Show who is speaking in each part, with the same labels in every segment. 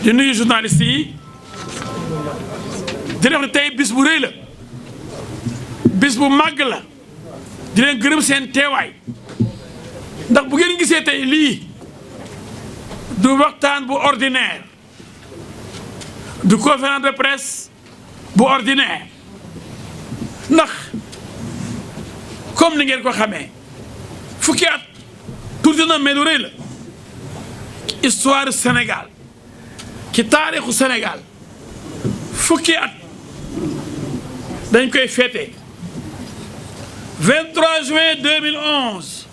Speaker 1: di nuyu journaliste yi di wax ne tey bis bu rëy la bis bu màgg la di leen gërëm seen teewaay ndax bu ngeen gisee tey lii du waxtaan bu ordinaire du conférence de presse bu ordinaire ndax comme ni ngeen ko xamee fukki at tuuti na mais lu rëy la histoire Sénégal ci taarixu Sénégal fukki at dañ koy fêté 23 juin 2011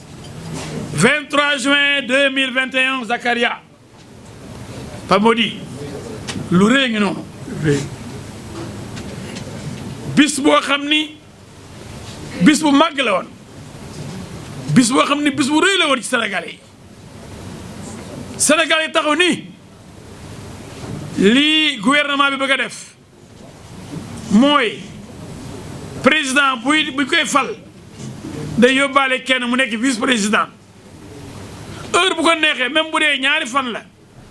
Speaker 1: 23 juin 2021 Zakaria Pa Mody lu rëy ngi noonu bis boo xam ni bis bu màgg la woon bis boo xam ni bis bu rëy la woon ci Sénégalais yi Sénégalais yi taxaw ni lii gouvernement bi bëgg a def mooy président bu koy fal day yóbbaale kenn mu nekk vice président heure bu ko neexee même bu dee ñaari fan la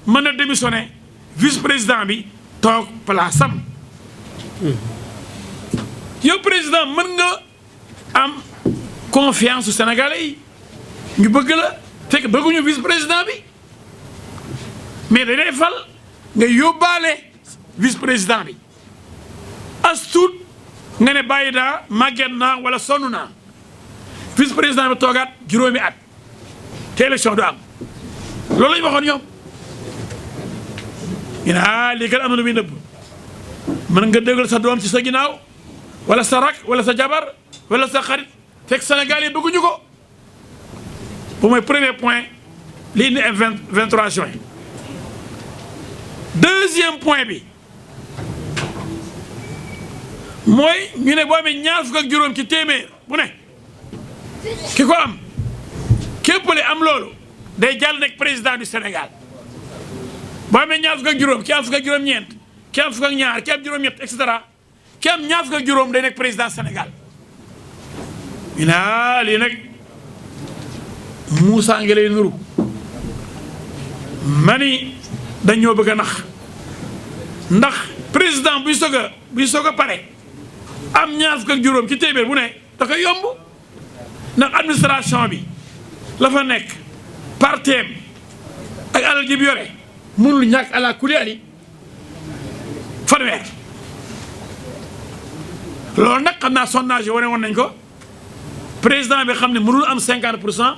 Speaker 1: mën na démissionner vice président bi toog place am yow président mën nga am confiance su Sénégalais yi ñu bëgg la fekk bëgguñu vice président bi mais dañ lay fal nga yóbbaale vice président bi as tuut nga ne bàyyi daa màgget naa wala sonn naa vice président bi toogaat juróomi at te élection du am loolu lañu waxoon ñoom ñu ne lii kat am na lu muy nëbb mën nga dëggal sa doom ci sa ginnaaw wala sa rak wala sa jabar wala sa xarit fekk Sénégal yi bëgguñu ko bu mooy premier point lii indi 23 juin deuxième point bi mooy ñu ne boo amee ñaar fukk ak juróom ci téeméer bu ne ki ko am képpale am loolu day jàll nekk président du Sénégal boo amee ñaar fukk ak juróom ki am fukk ak juróom-ñeent ki am fukk ak ñaar ki am juróom-ñett et cetera ki am ñaar fukk ak juróom day nekk président Sénégal ñu ne lii nag Moussa ngi lay nuru mani dañoo bëgg a nax ndax président buy soog a pare am ñaar fukk ak juróom ci téeméer bu ne da koy yomb ndax administration bi la fa nekk parteem ak alal ji bi yore mënul ñàkk ala kuleeli fanweer loolu nag xam naa sondage yi wane woon nañ ko président bi xam ne mënul am 50%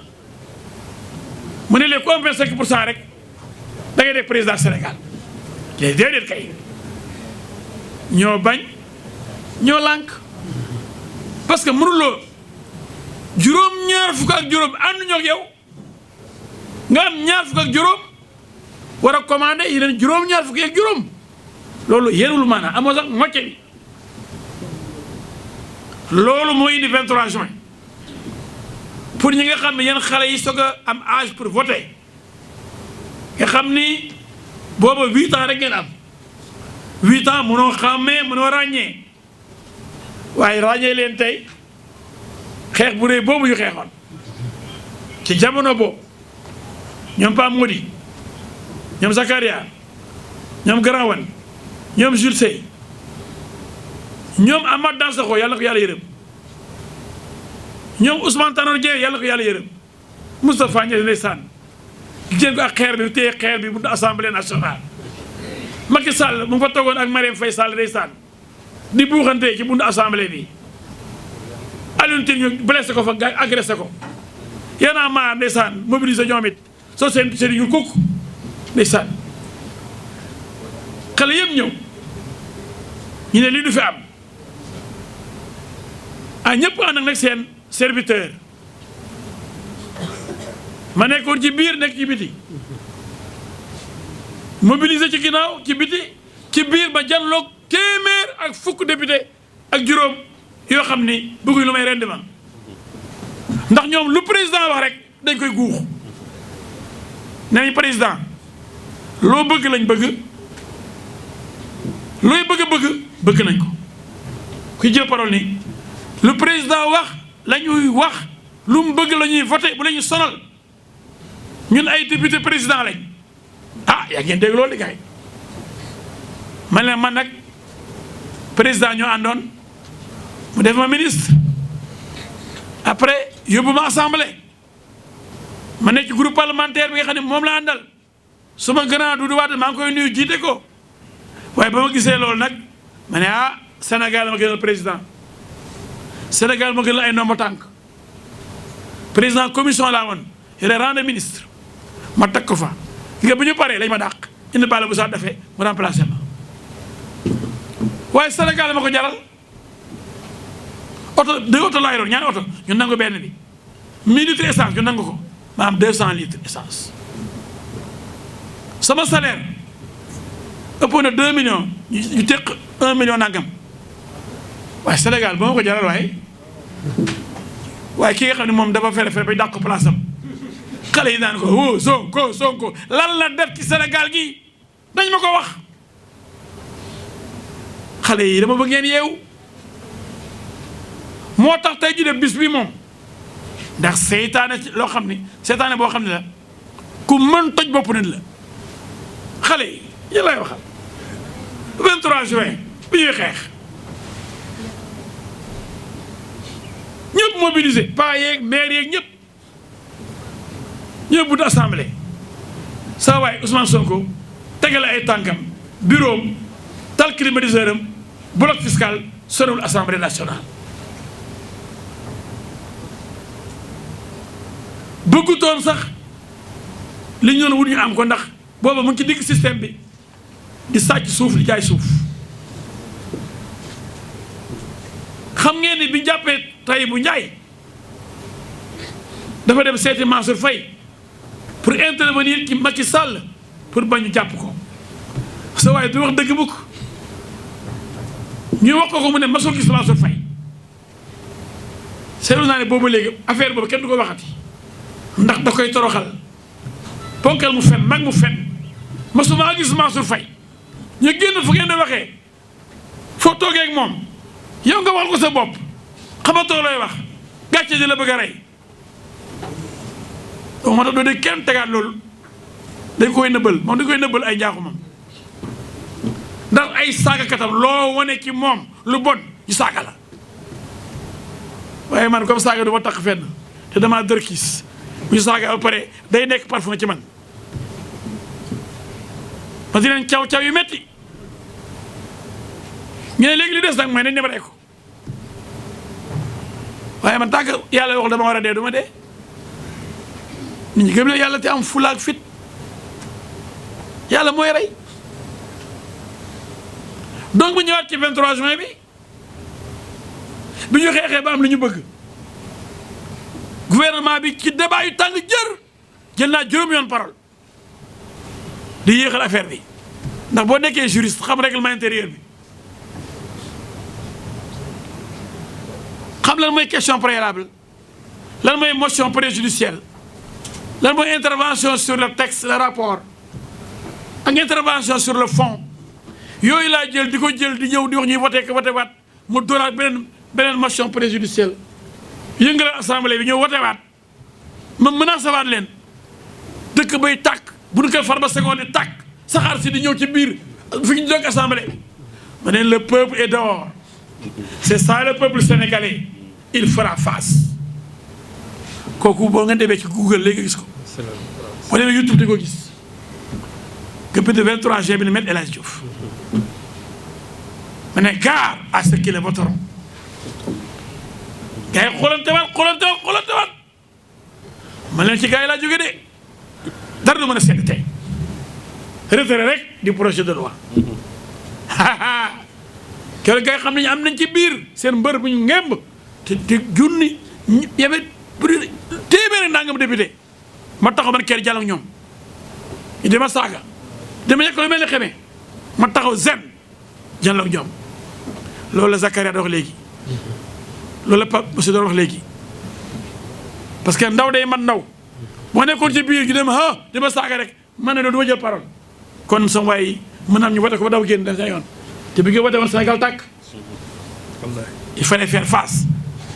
Speaker 1: mu ne léegi ku am 25% rek da ngay def président Sénégal léegi déedéet kay ñoo bañ ñoo lànk parce que mënuloo juróom-ñaar fukk ak juróom ànduñoo ak yow nga am ñaar fukk ak juróom war a commandé yeneen juróom-ñaar fukk ak juróom loolu yenul maanaam amoo sax mocce bi loolu moo indi 23 juin pour ñi nga xam ne yéen xale yi soog a am âge pour voter nga xam ni booba 8 ans rek ngeen am 8 ans mënoo xàmmee mënoo ràññee waaye ràññee leen tey xeex bu rëy boobu ñu xeexoon ci jamono boobu ñoom Pa Mody ñoom Zakaria ñoom Garawan ñoom Jules Seye ñoom Amath Dansokho yàlla na ko yàlla yërëm ñoom Ousmane Tanor Dieng yàlla na ko yàlla yërëm Moustapha Niasse ndeysaan jën ko ak xeer bi téye xeer bi bu assemblée nationale Macky Sall mu ngi fa toogoon ak Marième Faye Sall ndeysaan di buuxante ci buntu assemblée bi Alioune Tine ñu blessé ko fa gaañ agressé ko Y'en a marre ndeysaan mobilisé ñoom it soo seen seen yu kukk ndeysaan xale yëpp ñëw ñu ne lii du fi am ñëpp ànd ak nag seen serviteur ma nekkoon ci biir nekk ci biti mobilisé ci ginnaaw ci biti ci biir ba janloog téeméer ak fukk député ak juróom yoo xam ni bëgguñ lu may rendement ndax ñoom lu président wax rek dañ koy guux nee nañ président loo bëgg lañ bëgg looy bëgg nañ ko kuy jël parole ni lu président wax la ñuy wax lu mu bëgg la ñuy voté bu la ñu sonal ñun ay député président lañ yaa ngeen dégg loolu di gars yi man nag président ñoo àndoon mu def ma ministre après yóbbu ma assemblée ma nekk ci groupe parlementaire bi nga xam ne moom la àndal suma grand Doudou Wade maa ngi koy nuyu jiite ko waaye ba ma gisee loolu nag ma ne Sénégal ma gënal président Sénégal ma gënal ay ndombo tànk président commission laa woon yore rang de ministre ma teg ko fa nga bu ñu paree lañ ma dàq indi bala bu sax defee mu remplacé ma waaye Sénégal ma ko jaral oto 2 oto laa yoroon ñaari oto ñu nangu benn bi 1000 litres essence ñu nangu ko ma am 200 litres essence sama salaire ëpp na 2 millions ñu teq 1 million nangam waaye Sénégal ba ma ko jaral waaye ki nga xam ne moom dafa fere ba dàq ko place am xale yi naan ko oh Sonko lan la def ci Sénégal gi dañ ma ko wax xale yi dama bëgg ngeen yeewu moo tax tey ju de bis bi moom ndax seytaane loo xam ni seytaane boo xam ne la ku mën toj bopp nit la xale yi yéen lay waxal 23 juin bi ñuy xeex ñëpp mobilisé paa yeeg maire yeeg ñëpp buntu assemblée saa waay Ousmane Sonko tegale ay tànkam bureau am tal climatiseur am bloc fiscal sorewul assemblée nationale bëggutoon sax li ñu doon wut ñu am ko ndax booba mu ngi ci digg système bi di sàcc suuf di jaay suuf xam ngeen ni bi jàppee Tahibou Ndiaye dafa dem seeti Mansour Faye pour intervenir ci Macky Sall pour bañ ñu jàpp ko sa waaye du wax dëgg mukk ñu wax ko mu ne masul gis Mansour Faye seetlu naa ne boobu léegi affaire boobu kenn du ko waxati ndax da koy toroxal ponkal mu fen mag mu fen masuma gis Mansour Faye ñu génn fu ngeen di waxee foo toogee ak moom yow nga wax ko sa bopp xamatoo looy wax gàcce di la bëgg a rey donc moo tax doo de kenn tegaat loolu dañ koy nëbbal moom dañ koy nëbbal ay njaaxumam ndax ay saagakatam loo wane ci moom lu bon ñu saaga la waaye man comme saaga du ma tax fenn te damaa dërkiis bu ñu saaga ba pare day nekk parfum ci man ma di leen caw yu metti ñu ne léegi li des nag mooy nañ ñebaree ko waaye man tàgg yàlla wax dama war a dee du ma dee nit ñi gëm ne yàlla te am fulaak fit yàlla mooy rey donc bu ñëwaat ci 23 juin bi ñu xeexee ba am lu ñu bëgg gouvernement bi ci débat yu tàng jël naa juróomi yoon parole di yéexal affaire bi ndax boo nekkee juriste xam règlement intérieur bi xam lan mooy question préalable lan mooy motion préjudicielle lan mooy intervention sur le texte le rapport ak intervention sur le fond yooyu laa jël di ñëw di wax ñuy voté ko voté waat mu dooraat beneen motion préjudicielle yëngale assemblée bi ñëw voté waat ma menacé waat leen dëkk bay tàkk bu ñu koy Farba Senghor di tàkk saxaar si di ñëw ci biir fi ñu jóg assemblée ma ne le peuple est dehors c'est ça le peuple sénégalais il fera face kooku boo nga demee ci Google léegi gis ko boo demee YouTube di ko gis depuis le 23 juin bi ne met El Hadji Diouf ma ne gare à ce qu'ils voteront gars yi xoolante waat ma leen ci gars yi laa jóge de dara du mën a seet tey retrait rek du projet de loi keroog gars yi xam nañu am nañ ci biir seen mbër bu ñu ngemb te junni yebe téeméeri nangam député ma taxaw man kër jàll ak ñoom ñu dema saaga dama yekk lu mel ni xamee ma taxaw zen jàll ak ñoom loolu la Zakaria da wax léegi loolu la Pape Monsieur doon wax léegi parce que ndaw day man ndaw boo nekkoon ci biir ñu dem dama saaga rek man ne doon du ma jël parole kon sama waay mën naam ñu wote ko ba daw génn dem sa yoon te bi nga wote woon Sénégal tàkk il fallait faire face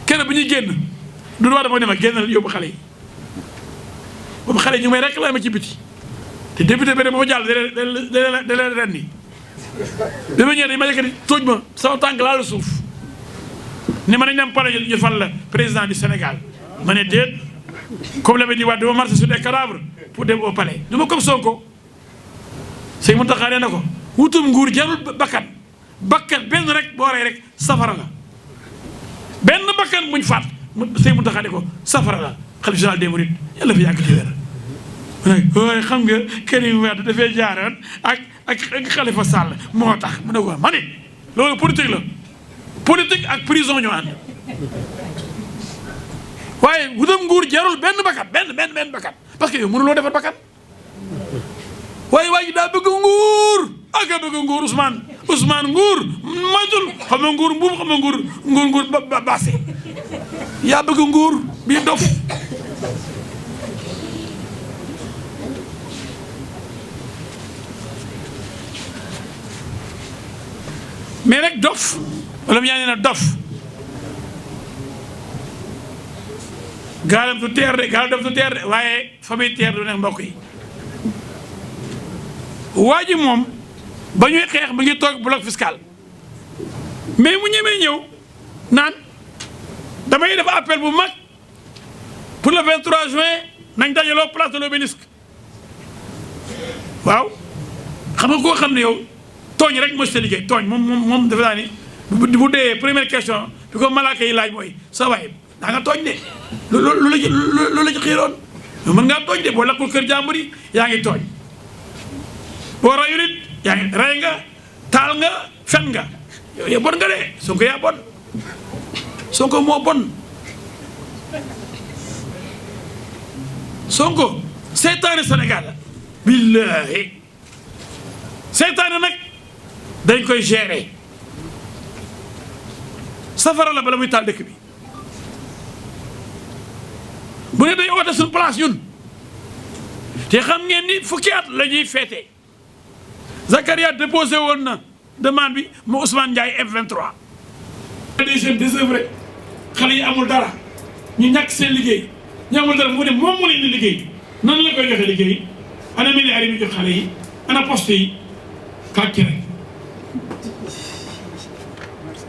Speaker 1: kenn bu ñuy génn du wax dafa ne ma génnal yóbbu xale yi boobu xale yi ñu may réclamé ci biti te député bi de moo jàll da leen ren ni bi ma ñëwee dañ ma yëkkati tóoj ma sama tànk laal suuf ni ma nañ dem pare ñu fan la président du Sénégal ma ne déet comme l'avait dit Wade dama marché sur des cadavres pour dem au palais du ma comme Sonko sëñ Mountakha nee na ko wutum nguur jarul bakkan benn rek boo rey rek safara la benn bakkan buñ faat sëñ Mountakha ne ko safara la xalifa général des mourides yàlla fi yàgg ci wér waaye xam nga Karim Wade dafay jaaroon ak Khalifa Sall moo tax mu ne ko ma ne loolu politique la politique ak prison ñoo ànd waaye wutam nguur jarul benn bakkan benn bakkan parce que yow mënuloo defar bakkan waaye waa ji daa bëgg nguur ak a bëgg nguur Ousmane nguur moytul xam nga nguur mbuum xam nga nguur baase yaa bëgg nguur bii dof mais rek dof wala mu yaa nee na dof gaalam du teer de waaye famille teer du nekk mbokk yi waa ji moom ba ñuy xeex mu ngi toog bloc fiscal mais mu ñemee ñëw naan damay def appel bu mag pour le 23 juin nañ dajaloo place de l'Obélisque waaw xam nga koo xam ne yow tooñ rek mooy sa liggéey tooñ moom dafa naa ni bu dee première question bi ko malaaka yi laaj mooy sa waay daa nga tooñ de lu la ci xiiroon mën ngaa tooñ de boo lakkul kër jàmbur yi yaa ngi tooñ boo rayul it yaa ngi ray nga taal nga fen nga yow bon nga de Sonko yaa bon Sonko moo bon Sonko seytaane Sénégal billahi seytaane nag dañ koy gérer safara la bala muy taal dëkk bi bu ne day oote suñu place ñun te xam ngeen ni fukki at la ñuy feete Zakaria déposé woon na demande bi mu Ousmane Ndiaye F23 des jeunes désœuvrés xale yi amul dara ñu ñàkk seen liggéey ñu amul dara mu ne moom mu leen di liggéey nan la koy joxe liggéey ana milliards yi mu jox xale yi ana poste yi kàcc rek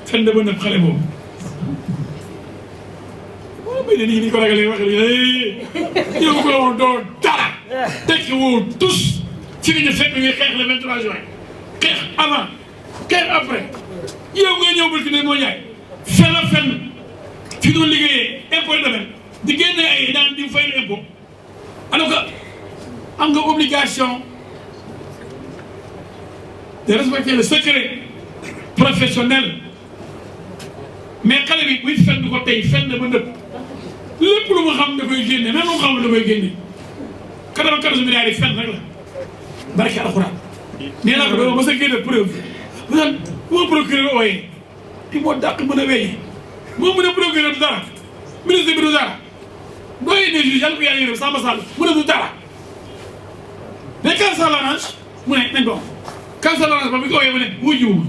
Speaker 1: fen da ba nëb xale boobu boo béy nit ñi ni ko ragalee wax yow ko woon doo dara tekki woo tous ci nga ñu fekk ñuy xeex le 23 juin xeex avant xeex après yow nga ñëw bul ki ne moo ñaay fen a fen fi doon liggéeyee impôt domaine di génne ay daan di fay lu impôt alors que am nga obligation de respecter le secret professionnel mais xale bi buy fen du ko tey fen na ba nëpp lépp lu mu xam da koy génne même lu mu xamul da koy génne 94 milliards yi fen rek la barke alxuraan nee naa ko doo ma sa génne preuve mu naan moo procureur ooyee di moo dàq mën a weyi moo mën a procureur du dara ministre bi du dara doyen des juges yàlla ko yàlla yërëm Samba Sall mu ne du dara mais quand ça l'arrange mu ne nañ ko quand ça l'arrange ba bi ko ooyee mu ne wujjiwuma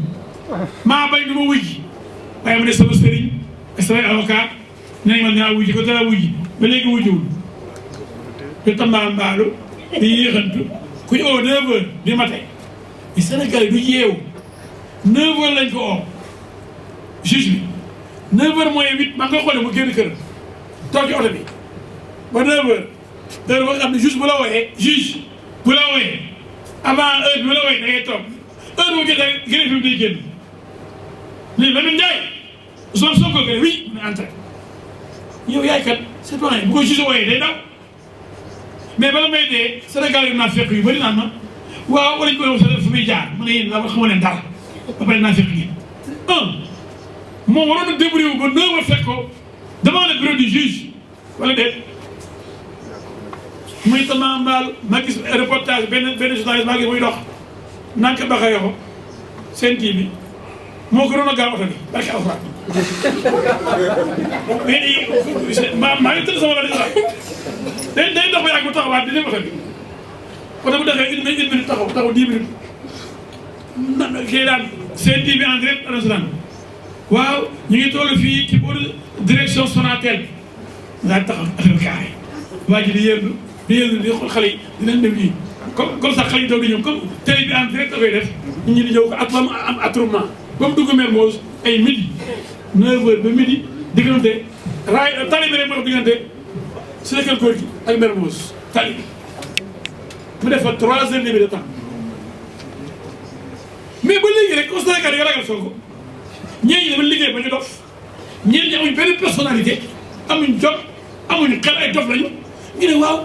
Speaker 1: maa bañ du ma wujji waaye mu ne sama sëriñ ak samay avocat nañ man dinaa wujji ko dara wujji ba léegi wujjiwul te tambaal mbaalu di yéexantu ku ñu oo 9 heures du matin mais Sénégal du yeewu 9 heures lañ ko oo juge bi 9 heures moins 8 maa ngi koy xoolee mu génn kër toog ci oto bi ba 9 heures heure ba nga xam ne juge bu la wooyee juge bu la wooyee avant heure bi bu la wooyee da ngay toog heure bu jotee greffe bi day génn léegi Lamine Ndiaye Ousmane Sonko que oui mu ne entré yow yaay kat citoyen bu ko juge wooyee day daw mais bala may dee Sénégal yi naa fekk yu bëri naan ma waaw wala ñu koy wax fu muy jaar ma ne yéen la xamoo leen dara ba pare naa fekk ngeen moom waroon na débrouiller wu ba 9 heures fekk ko devant le bureau du juge wala déet muy tama mbaal ma gis reportage benn journaliste maa gis muy dox naan ko baxa yoo seen kii bi moo ko doon a gaaw oto bi barke alxuraan mais maa ngi tëdd sama la day dox ba yàgg bu taxawaat di dem oto bi oto bu defee une minute taxaw 10 minutes kii daan seen kii bi en direct national waaw ñu ngi toll fii ci boor direction Sonatel daal taxaw affaire carré waa ji di yëndu di xool xale yi dinañ dem nii comme ça xale yi doog di ñëw comme télé bi en direct koy def nit ñi di ñëw ko ak ba mu am attroupement ba mu dugg Mermoz ay midi 9h ba midi diggante raay tali bi rek moo diggante Sacré-Cœur Gorgui ak Mermoz tali bi mu def fa 3h de temps mais ba léegi rek au Sénégal yi ragal Sonko ñee ñi dama liggéey ba ñu dof ñeen ñi amuñ benn personnalité amuñ jot amuñ xel ay dof lañu ñu ne waaw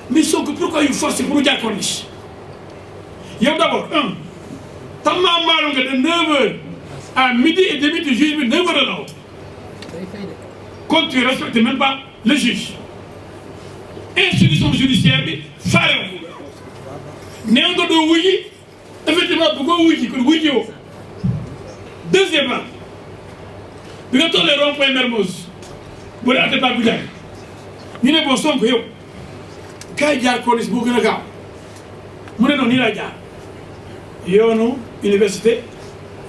Speaker 1: mais Sonko pourquoi yu forcé pour jaar corniche yow d'abord tellement maalo nga de 9h à midi et demi du juge bi 9h la la quand tu respectes même pas le juge institution judiciaire bi faale nee nga doo wuji effectivement bu ko wuji kon wuji woo deuxièmement bi nga tollee rond-point Mermoz bu dee Atépa bu jaay ñu ne bon Sonko yow kaay jaar corniche boo gën a gaaw mu ne noonu nii laa jaar yoonu université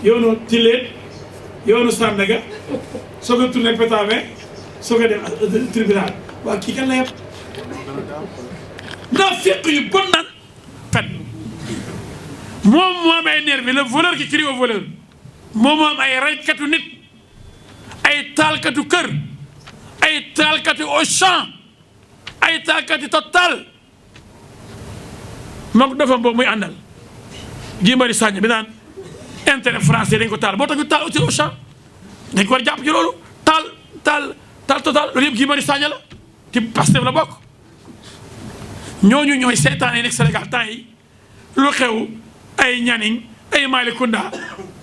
Speaker 1: yoonu Tilène yoonu Sandaga soo ko tourné Pétavin soo ko dem tribunal waa kii kan la yem naa fekk yu bon naan fen moom moo am ay nervi le voleur qui crie au voleur moom moo am ay raykatu nit ay taalkatu kër ay taalkatu Auchan ay taalkatu Total moom dafa boobu muy àndal Guy Marius Sagna bi naan intérêt français dañ ko taal boo tax ñu taal aussi Auchan dañ ko war a jàpp ci loolu taal Total loolu yëpp Guy Marius Sagna la ci Pastef la bokk ñooñu ñooy seetaan yi nekk Sénégal temps yi lu xew ay Nianing ay Malicounda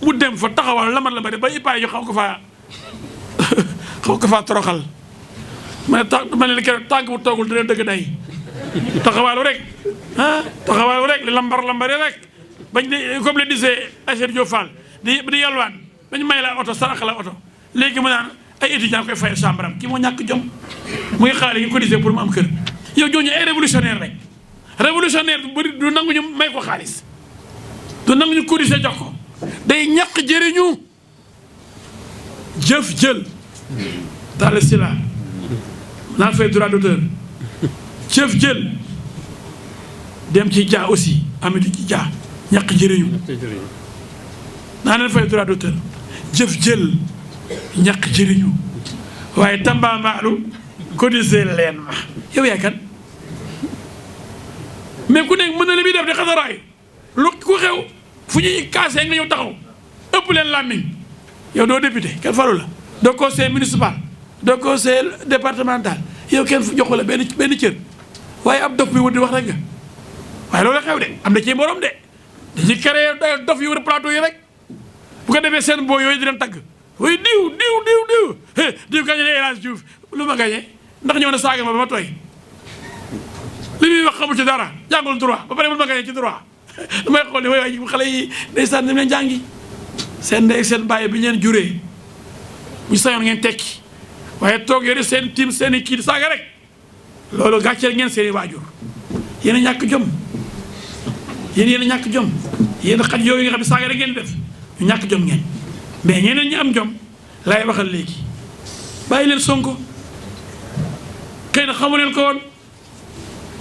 Speaker 1: mu dem fa taxawal lamat la ba de ba ipaay yu xaw ko faa toroxal ma ne la keroog tànk bu toogul dina dëgg day taxawaalu rek taxawaalu rek li lambar rek bañ ne comme le disait Aïssatou Diop Fall di yalwaan bañ may la oto sarax la oto léegi mu naan ay étudiants koy fayal chambre am kii moo ñàkk jom mu ngi xaale yi cotiser pour mu am kër yow ñooñu ay révolutionnaire rek révolutionnaire bu bëri du nangu ñu may ko xaalis du nangu ñu cotiser jox ko day ñàkk jëriñu jëf jël Talla Sylla naan fay droit d'auteur jëf jël dem ci Dia aussi amati ci Dia ñàkk jëriñu naa leen fay droit d'auteur jëf jël ñàkk jëriñu waaye Tamba Mbaalu cotiser leen ma yow yaay kan mais ku nekk mën na li muy def di xasaraay lu ku xew fu ñuy kaasee nga ñëw taxaw ëpp leen làmmiñ yow doo député kenn falu la doo conseil municipal doo conseil départemental yow kenn joxu la benn cër waaye ab dof bi wër di wax rek nga waaye loolu xew de am na ci morom de dañuy créé dof yi wër plateau yi rek bu ko defee seen boo yooyu di leen tagg way diw gañe ne El Hadj Diouf lu ma gañe ndax ñëw na saaga ma ba ma tooy li muy wax xamul ci dara jàngul droit ba pare mun ma gañe ci droit damay xool li way xale yi ndeysaan ni leen jàngi seen ndey seen bàyyi bi leen juree bu ñu sañoon ngeen tekki waaye toog yore seen tiim seen i kii saaga rek loolu gàcceel ngeen seen i waajur yéen a ñàkk jom yéen a ñàkk jom yéen a xaj yooyu nga xam ne saaga rek ngeen def ñu ñàkk jom ngeen mais ñeneen ñi am jom laay waxal léegi bàyyi leen Sonko xëy na xamu leen ko woon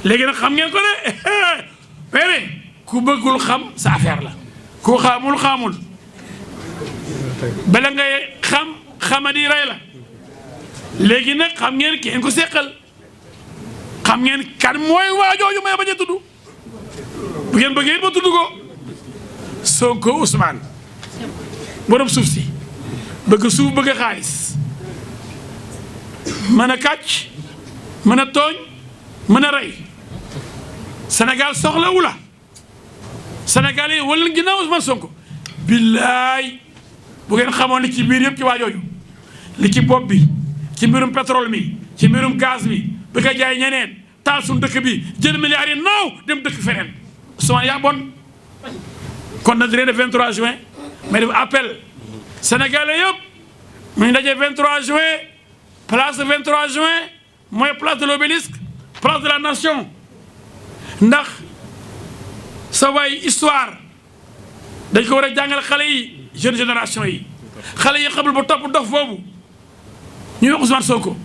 Speaker 1: léegi nag xam ngeen ko de mais ku bëggul xam sa affaire la ku xamul bala ngay xamadi rey la léegi nag xam ngeen kenn ko seqal xam ngeen kan mooy waajooju may bañ a tudd bu ngeen bëggee ba tudd ko Sonko Ousmane borom suuf si bëgg suuf bëgg xaalis mën a kàcc mën a tooñ mën a rey Sénégal soxlawu la Sénégal yi wala ginnaaw Ousmane Sonko billaay bu ngeen xamoon li ci biir yëpp ci waajooju li ci bopp bi ci mbirum pétrole mi ci mbirum gaz bi bëgg a jaay ñeneen taal suñu dëkk bi jël milliards yi naaw dem dëkk feneen Ousmane yaa bon kon nag dinañ def 23 juin mais def appel sénégalais yëpp mu ñu daje 23 juin place de 23 juin mooy place de l'obélisque place de la nation ndax sa waay histoire dañ ko war a jàngal xale yi jeune génération yi xale yi xamul ba topp dof boobu ñuy wax Ousmane Sonko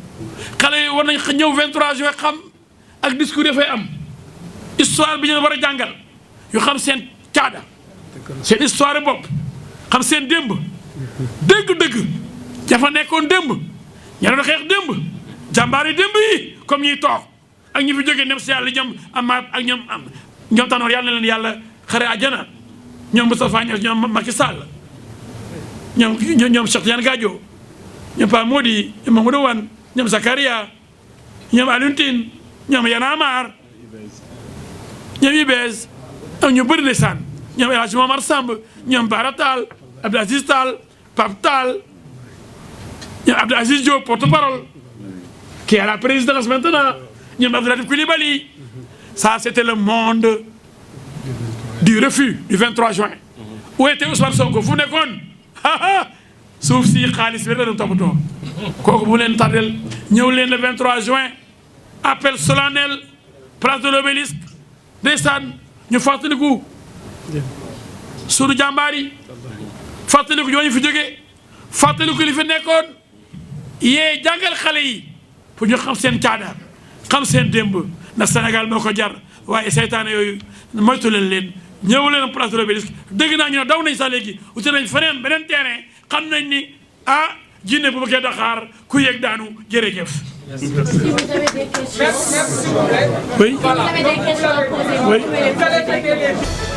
Speaker 1: xale yi war nañ ñëw 23 juin xam ak discours yi fay am histoire bi ñu war a jàngal yu xam seen caada seen histoire bopp xam seen démb dëgg-dëgg dafa nekkoon démb ña doon xeex démb jàmbaar yi démb yi comme ñiy toog ak ñi fi jógee nem si yàlla ñoom Amath ak ñoom Tanor yàlla na leen yàlla xare àjjana ñoom Moustapha Niasse ñoom Macky Sall ñoom Cheikh Tidiane Gadio ñoom Pape Mody ñoom Mamadou Wane ñoom Zakaria ñoom Alioune Tine ñoom Y'en a marre ñoom Ibez ak ñu bëri ndeysaan ñoom El Hadj Momar Samb ñoom Bara Tall Abdou Aziz Tall Pape Tall ñoom Abdou Aziz Diop porte-parole qui est à la présidence maintenant ñoom Abdou Latif Coulibaly. Ça c'était le monde du refus du 23 juin. Où était Ousmane Sonko fu nekkoon suuf si xaalis bi rek la doon toppatoo kooku bu leen tardel ñëw leen le 23 juin appel solennel place de l'Obélisque ndeysaan ñu fàttaliku sunu jàmbaar yi fàttaliku ñooñu fi jógee fàttaliku li fi nekkoon yee jàngal xale yi pour ñu xam seen caada xam seen démb ndax Sénégal moo ko jar waaye seytaane yooyu moytu leen ñëw leen place de l'Obélisque dégg naa ñu ne daw nañ sax léegi uti nañ feneen beneen terrain xam nañ ni jinne bu bëggee Dakar ku yéeg daanu jërëjëf. Si vous avez des questions. Oui. Si vous avez des questions à poser, vous pouvez les poser.